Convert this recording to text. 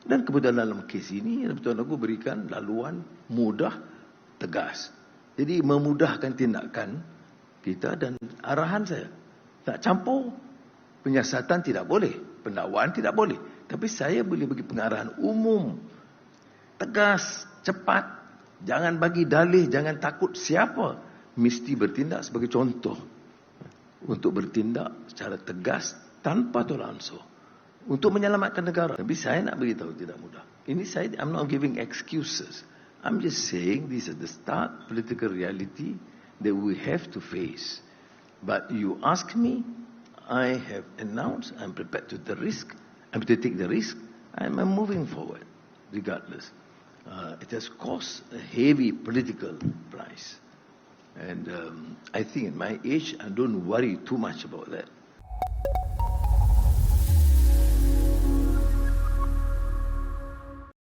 Dan kebetulan dalam kes ini, Tuan Agung berikan laluan mudah, tegas. Jadi memudahkan tindakan kita dan arahan saya. Tak campur, penyiasatan tidak boleh, pendakwaan tidak boleh. Tapi saya boleh bagi pengarahan umum, tegas, cepat. Jangan bagi dalih, jangan takut siapa. Mesti bertindak sebagai contoh. Untuk bertindak secara tegas, tanpa tolak ansur. Untuk menyelamatkan negara. Tapi saya nak beritahu tidak mudah. Ini saya, I'm not giving excuses. I'm just saying this is the stark political reality that we have to face. But you ask me, I have announced I'm prepared to take the risk. I'm moving forward, regardless. It has cost a heavy political price. And I think at my age, I don't worry too much about that.